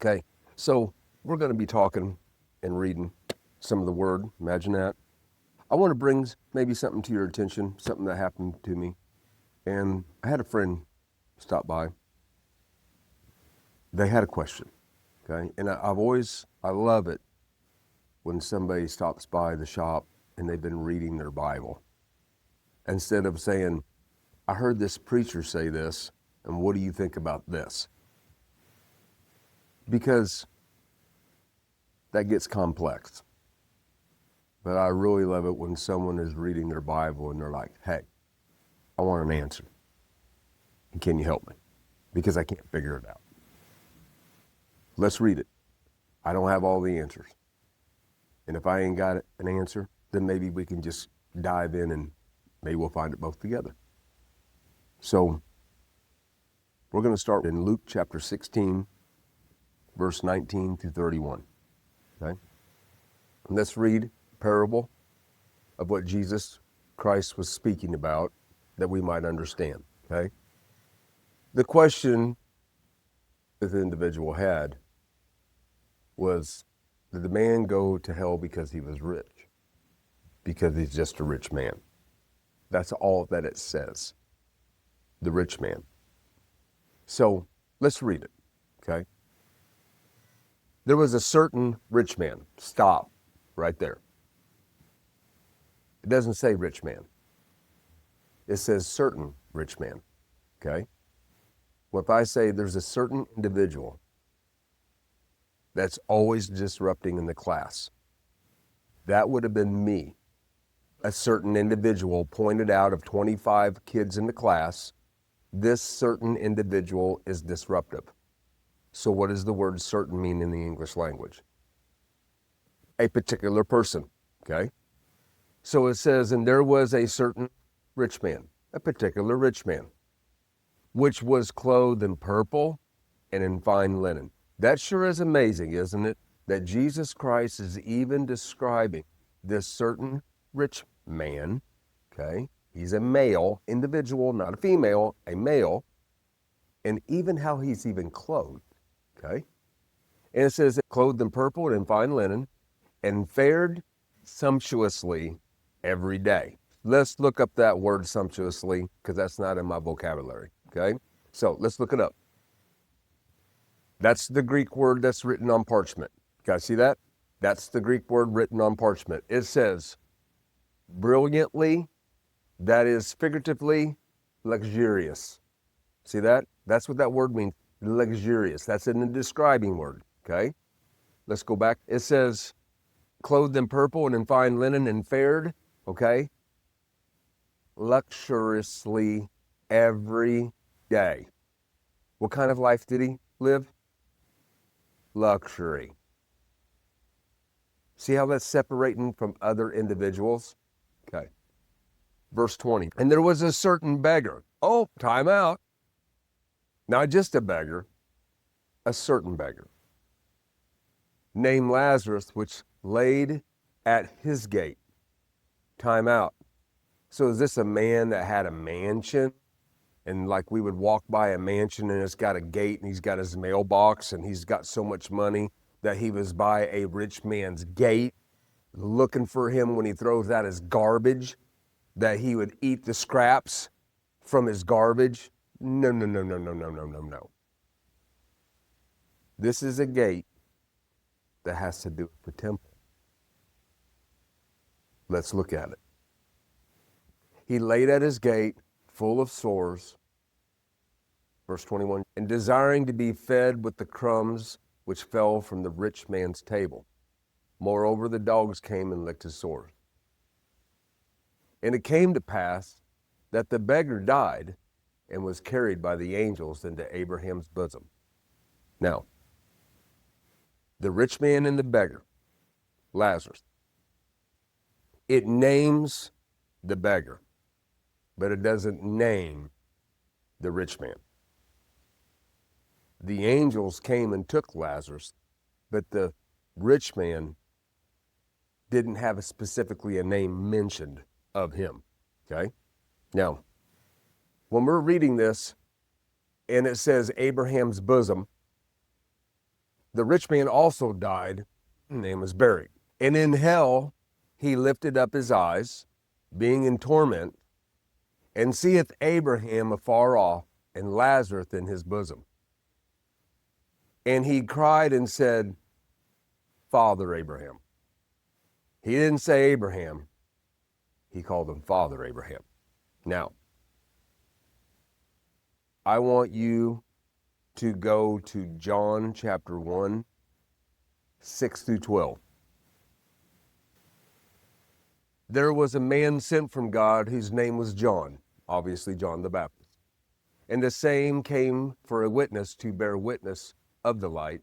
Okay, so we're going to be talking and reading some of the word. Imagine that. I want to bring maybe something to your attention, something that happened to me. And I had a friend stop by. They had a question, okay? And I love it when somebody stops by the shop and they've been reading their Bible. Instead of saying, I heard this preacher say this, and what do you think about this? Because that gets complex. But I really love it when someone is reading their Bible and they're like, hey, I want an answer. And can you help me? Because I can't figure it out. Let's read it. I don't have all the answers. And if I ain't got an answer, then maybe we can just dive in and maybe we'll find it both together. So we're going to start in Luke chapter 16, verse 19 through 31. Okay? And let's read a parable of what Jesus Christ was speaking about that we might understand. Okay? The question that the individual had was, did the man go to hell because he was rich? Because he's just a rich man. That's all that it says. The rich man. So let's read it, okay? There was a certain rich man. Stop right there. It doesn't say rich man. It says certain rich man, okay? Well, if I say there's a certain individual that's always disrupting in the class, that would have been me. A certain individual pointed out of 25 kids in the class, this certain individual is disruptive. So what does the word certain mean in the English language? A particular person, okay? So it says, and there was a certain rich man, a particular rich man, which was clothed in purple and in fine linen. That sure is amazing, isn't it? That Jesus Christ is even describing this certain rich man, okay? He's a male individual, not a female, a male, and even how he's even clothed, okay? And it says, clothed in purple and in fine linen, and fared sumptuously every day. Let's look up that word sumptuously, because that's not in my vocabulary, okay? So let's look it up. That's the Greek word that's written on parchment. Guys, see that? That's the Greek word written on parchment. It says, brilliantly, that is figuratively luxurious. See that? That's what that word means, luxurious. That's in the describing word, okay? Let's go back. It says, clothed in purple and in fine linen and fared, okay? Luxuriously every day. What kind of life did he live? Luxury. See how that's separating from other individuals? Okay. Verse 20. And there was a certain beggar. Oh, time out. Not just a beggar, a certain beggar, named Lazarus, which laid at his gate. Time out. So is this a man that had a mansion? And like we would walk by a mansion and it's got a gate and he's got his mailbox and he's got so much money that he was by a rich man's gate looking for him when he throws out his garbage, that he would eat the scraps from his garbage? No. This is a gate that has to do with the temple. Let's look at it. He laid at his gate full of sores, verse 21, and desiring to be fed with the crumbs which fell from the rich man's table. Moreover, the dogs came and licked his sores. And it came to pass that the beggar died and was carried by the angels into Abraham's bosom. Now, the rich man and the beggar, Lazarus, it names the beggar, but it doesn't name the rich man. The angels came and took Lazarus, but the rich man didn't have specifically a name mentioned of him, okay? Now, when we're reading this and it says Abraham's bosom, The rich man also died, and was buried. And in hell he lifted up his eyes, being in torment, and seeth Abraham afar off, and Lazarus in his bosom. And he cried and said, Father Abraham. He didn't say Abraham. He called him Father Abraham. Now, I want you to go to John chapter 1, 6 through 12. There was a man sent from God whose name was John, obviously John the Baptist. And the same came for a witness to bear witness of the light,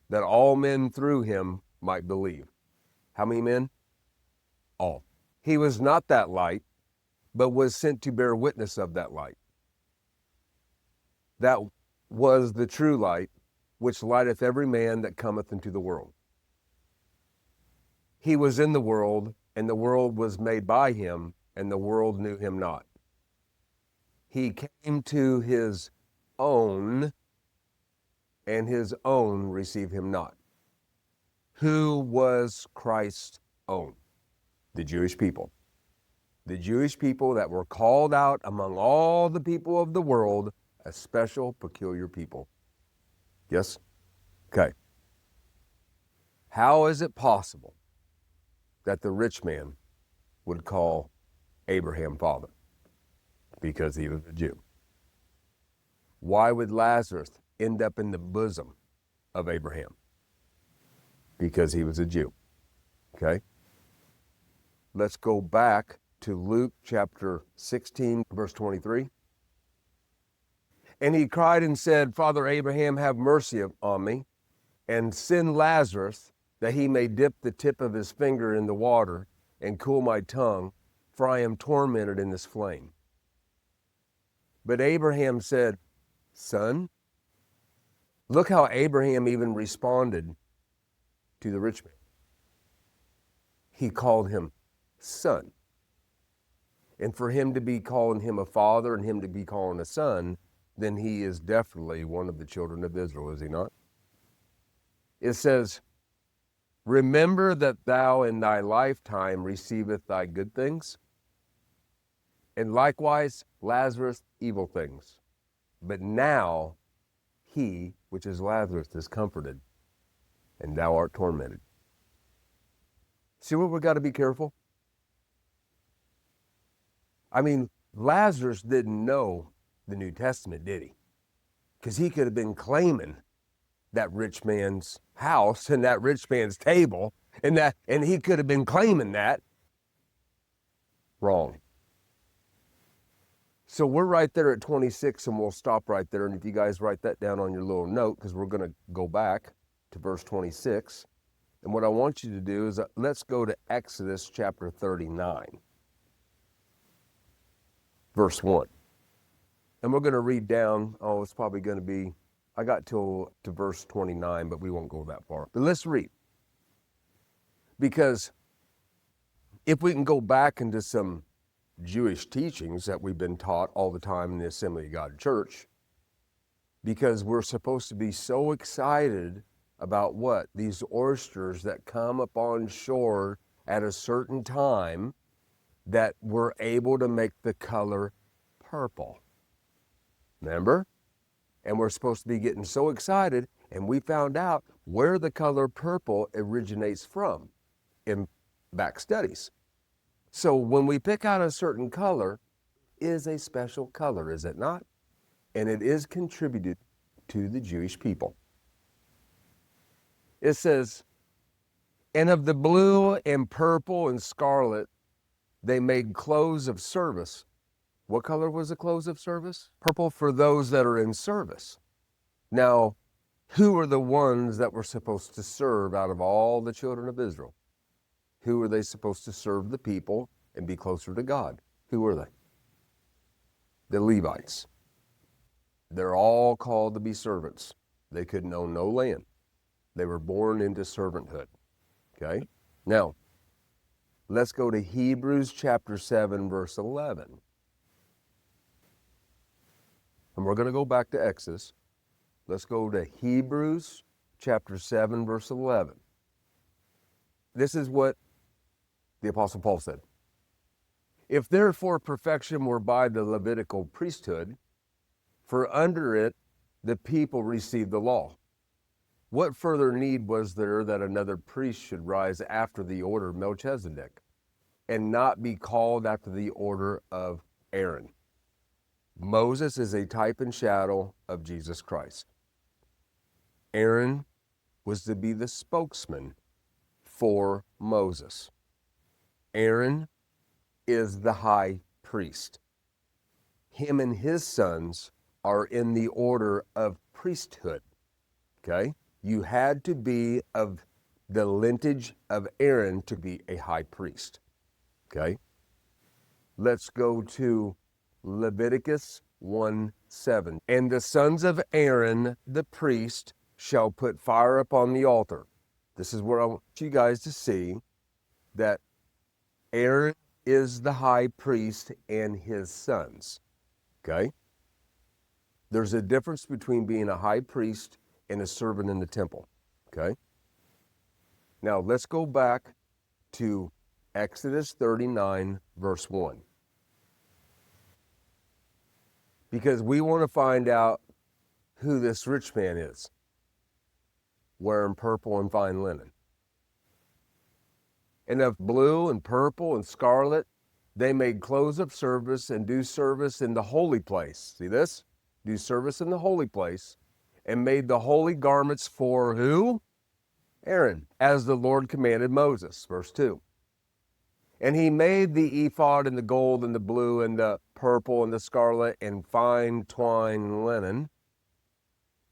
that all men through him might believe. How many men? All. He was not that light, but was sent to bear witness of that light. That was the true light, which lighteth every man that cometh into the world. He was in the world, and the world was made by him, and the world knew him not. He came to his own, and his own received him not. Who was Christ's own? The Jewish people. The Jewish people that were called out among all the people of the world, a special, peculiar people. Yes? Okay. How is it possible that the rich man would call Abraham father? Because he was a Jew. Why would Lazarus end up in the bosom of Abraham? Because he was a Jew. Okay? Let's go back to Luke chapter 16, verse 23. And he cried and said, Father Abraham, have mercy on me, and send Lazarus, that he may dip the tip of his finger in the water and cool my tongue, for I am tormented in this flame. But Abraham said, Son, look how Abraham even responded to the rich man. He called him son. And for him to be calling him a father and him to be calling a son, then he is definitely one of the children of Israel, is he not? It says, remember that thou in thy lifetime receiveth thy good things, and likewise Lazarus evil things. But now he, which is Lazarus, is comforted, and thou art tormented. See what we got to be careful? I mean, Lazarus didn't know the New Testament, did he? Because he could have been claiming that rich man's house and that rich man's table, and he could have been claiming that. Wrong. So we're right there at 26, and we'll stop right there. And if you guys write that down on your little note, because we're going to go back to verse 26. And what I want you to do is let's go to Exodus chapter 39, verse 1. And we're going to read down, it's probably going to be, I got to verse 29, but we won't go that far. But let's read. Because if we can go back into some Jewish teachings that we've been taught all the time in the Assembly of God Church, because we're supposed to be so excited about what? These oysters that come up on shore at a certain time that we're able to make the color purple. Remember? And we're supposed to be getting so excited, and we found out where the color purple originates from in back studies. So when we pick out a certain color, it is a special color, is it not? And it is contributed to the Jewish people. It says, and of the blue and purple and scarlet, they made clothes of service. What color was the clothes of service? Purple for those that are in service. Now, who are the ones that were supposed to serve out of all the children of Israel? Who are they supposed to serve the people and be closer to God? Who are they? The Levites. They're all called to be servants. They couldn't own no land. They were born into servanthood. Okay? Now, let's go to Hebrews chapter 7, verse 11. And we're going to go back to Exodus. Let's go to Hebrews chapter 7, verse 11. This is what the Apostle Paul said. If therefore perfection were by the Levitical priesthood, for under it the people received the law, what further need was there that another priest should rise after the order of Melchizedek, and not be called after the order of Aaron? Moses is a type and shadow of Jesus Christ. Aaron was to be the spokesman for Moses. Aaron is the high priest. Him and his sons are in the order of priesthood. Okay? You had to be of the lineage of Aaron to be a high priest. Okay? Let's go to Leviticus 1:7. And the sons of Aaron, the priest, shall put fire upon the altar. This is where I want you guys to see that Aaron is the high priest and his sons. Okay? There's a difference between being a high priest and a servant in the temple. Okay? Now let's go back to Exodus 39, verse 1. Because we want to find out who this rich man is, wearing purple and fine linen. And of blue and purple and scarlet, they made clothes of service and do service in the holy place. See this? Do service in the holy place, and made the holy garments for who? Aaron, as the Lord commanded Moses. Verse 2. And he made the ephod and the gold and the blue and the purple and the scarlet and fine twined linen.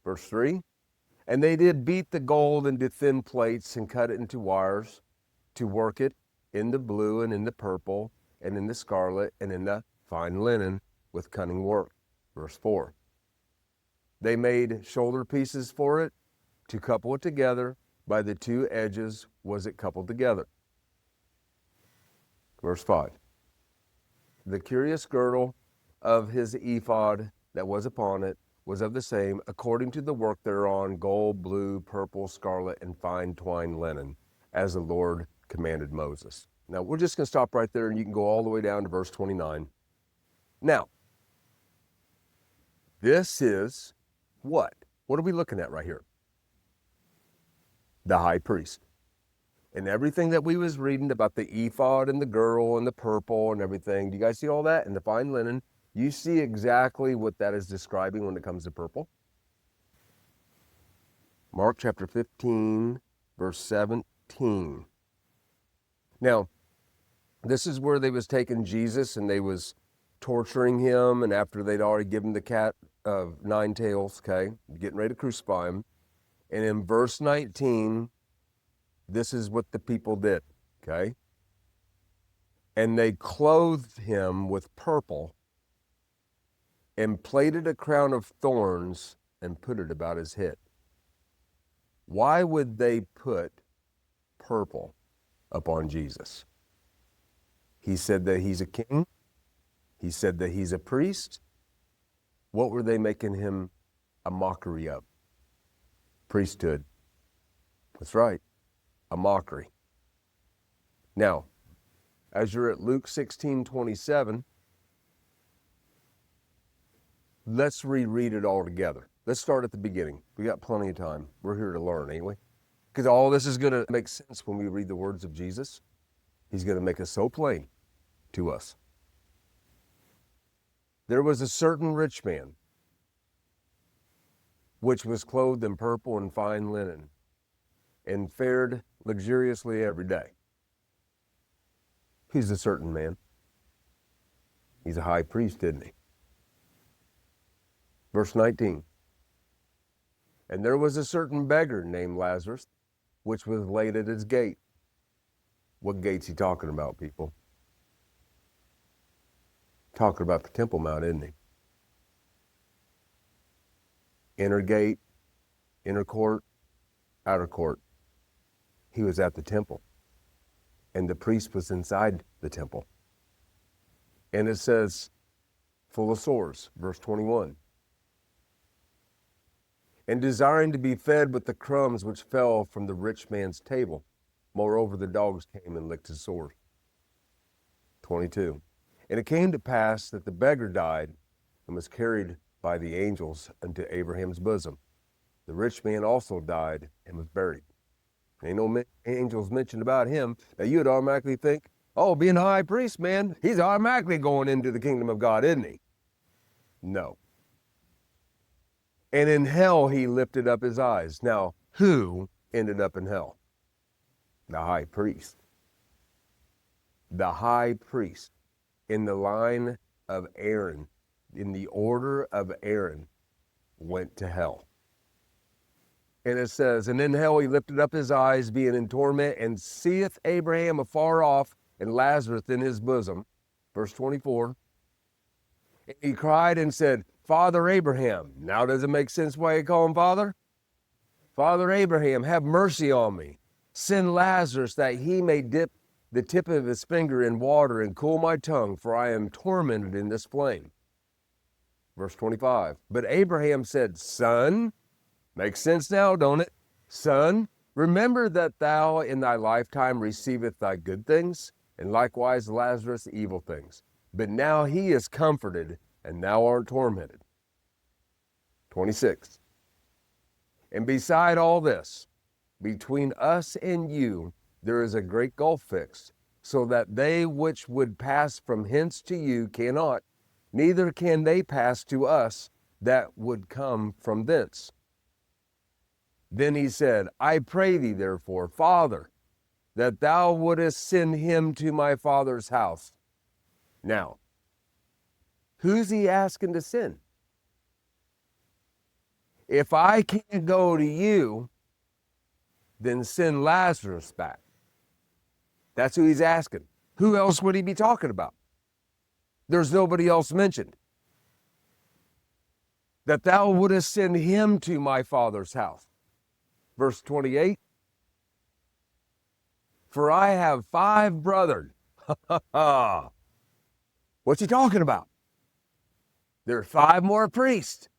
Verse 3. And they did beat the gold into thin plates and cut it into wires to work it in the blue and in the purple and in the scarlet and in the fine linen with cunning work. Verse 4. They made shoulder pieces for it to couple it together. By the two edges was it coupled together. Verse 5. The curious girdle of his ephod that was upon it was of the same, according to the work thereon, gold, blue, purple, scarlet, and fine twined linen, as the Lord commanded Moses. Now, we're just going to stop right there, and you can go all the way down to verse 29. Now, this is what? What are we looking at right here? The high priest. And everything that we was reading about the ephod and the girdle and the purple and everything, do you guys see all that? And the fine linen, you see exactly what that is describing when it comes to purple? Mark chapter 15, verse 17. Now, this is where they was taking Jesus and they was torturing him, and after they'd already given the cat of 9 tails, okay, getting ready to crucify him. And in verse 19, this is what the people did, okay? And they clothed him with purple and plaited a crown of thorns and put it about his head. Why would they put purple upon Jesus? He said that he's a king. He said that he's a priest. What were they making him a mockery of? Priesthood. That's right. A mockery. Now, as you're at Luke 16:27, let's reread it all together. Let's start at the beginning. We got plenty of time. We're here to learn, ain't we? Because all this is going to make sense when we read the words of Jesus. He's going to make us so plain to us. There was a certain rich man, which was clothed in purple and fine linen, and fared luxuriously every day. He's a certain man. He's a high priest, isn't he? Verse 19. And there was a certain beggar named Lazarus, which was laid at his gate. What gate's he talking about, people? Talking about the Temple Mount, isn't he? Inner gate, inner court, outer court. He was at the temple, and the priest was inside the temple. And it says, full of sores, verse 21. and desiring to be fed with the crumbs which fell from the rich man's table. Moreover, the dogs came and licked his sores. 22. And it came to pass that the beggar died and was carried by the angels unto Abraham's bosom. The rich man also died and was buried. Ain't no angels mentioned about him. Now you'd automatically think, oh, being a high priest, man, he's automatically going into the kingdom of God, isn't he? No. And in hell he lifted up his eyes. Now, who ended up in hell? The high priest. The high priest, in the line of Aaron, in the order of Aaron, went to hell. And it says, and in hell he lifted up his eyes, being in torment, and seeth Abraham afar off, and Lazarus in his bosom. Verse 24. And he cried and said, Father Abraham. Now does it make sense why you call him Father? Father Abraham, have mercy on me. Send Lazarus that he may dip the tip of his finger in water and cool my tongue, for I am tormented in this flame. Verse 25. But Abraham said, Son, makes sense now, don't it? Son, remember that thou in thy lifetime receiveth thy good things, and likewise Lazarus evil things. But now he is comforted, and thou art tormented. 26. And beside all this, between us and you, there is a great gulf fixed, so that they which would pass from hence to you cannot, neither can they pass to us that would come from thence. Then he said, I pray thee therefore, Father, that thou wouldest send him to my father's house. Now, who's he asking to send? If I can't go to you, then send Lazarus back. That's who he's asking. Who else would he be talking about? There's nobody else mentioned. That thou wouldest send him to my father's house. Verse 28. For I have 5 brethren. What's he talking about? There are 5 more priests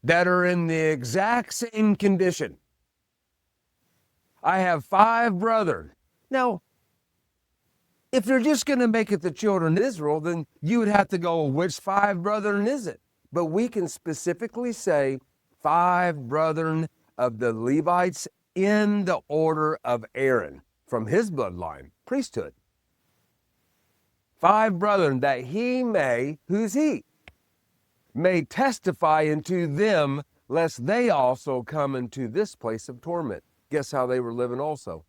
that are in the exact same condition. I have 5 brethren. Now, if you're just going to make it the children of Israel, then you would have to go, which 5 brethren is it? But we can specifically say 5 brethren of the Levites in the order of Aaron, from his bloodline, priesthood. 5 brethren, that he may, who's he? May testify unto them, lest they also come into this place of torment. Guess how they were living also?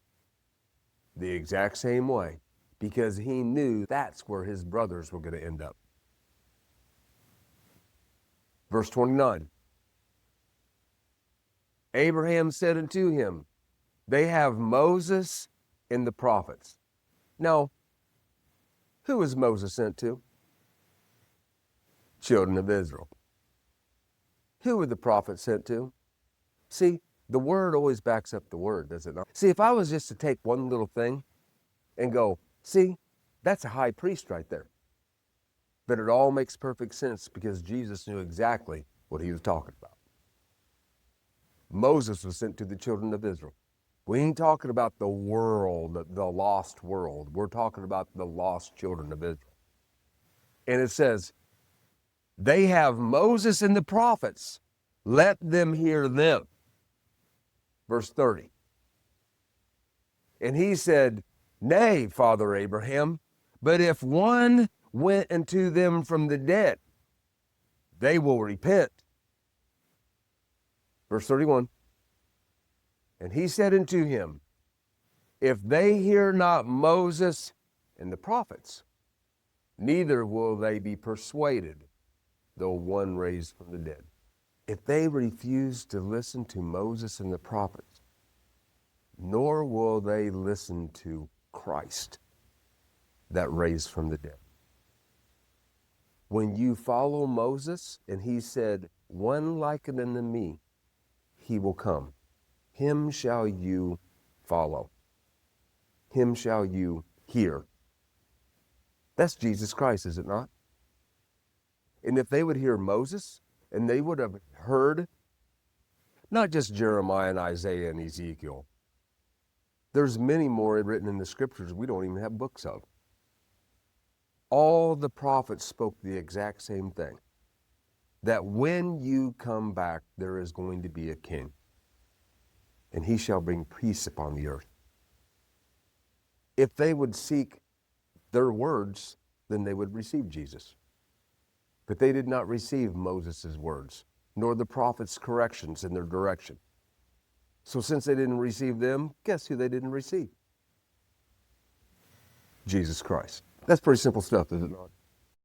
The exact same way, because he knew that's where his brothers were going to end up. Verse 29. Abraham said unto him, they have Moses and the prophets. Now, who was Moses sent to? Children of Israel. Who were the prophets sent to? See, the word always backs up the word, does it not? See, if I was just to take one little thing and go, see, that's a high priest right there. But it all makes perfect sense because Jesus knew exactly what he was talking about. Moses was sent to the children of Israel. We ain't talking about the world, the lost world. We're talking about the lost children of Israel. And it says, they have Moses and the prophets. Let them hear them. Verse 30. And he said, nay, Father Abraham, but if one went unto them from the dead, they will repent. Verse 31. And he said unto him, if they hear not Moses and the prophets, neither will they be persuaded, though one raised from the dead. If they refuse to listen to Moses and the prophets, nor will they listen to Christ that raised from the dead. When you follow Moses, and he said, one like unto me, he will come. Him shall you follow. Him shall you hear. That's Jesus Christ, is it not? And if they would hear Moses, and they would have heard Not just Jeremiah and Isaiah and Ezekiel. There's many more written in the scriptures we don't even have books of. All the prophets spoke the exact same thing. That when you come back, there is going to be a king. And he shall bring peace upon the earth. If they would seek their words, then they would receive Jesus. But they did not receive Moses' words, nor the prophets' corrections in their direction. So since they didn't receive them, guess who they didn't receive? Jesus Christ. That's pretty simple stuff, is it not?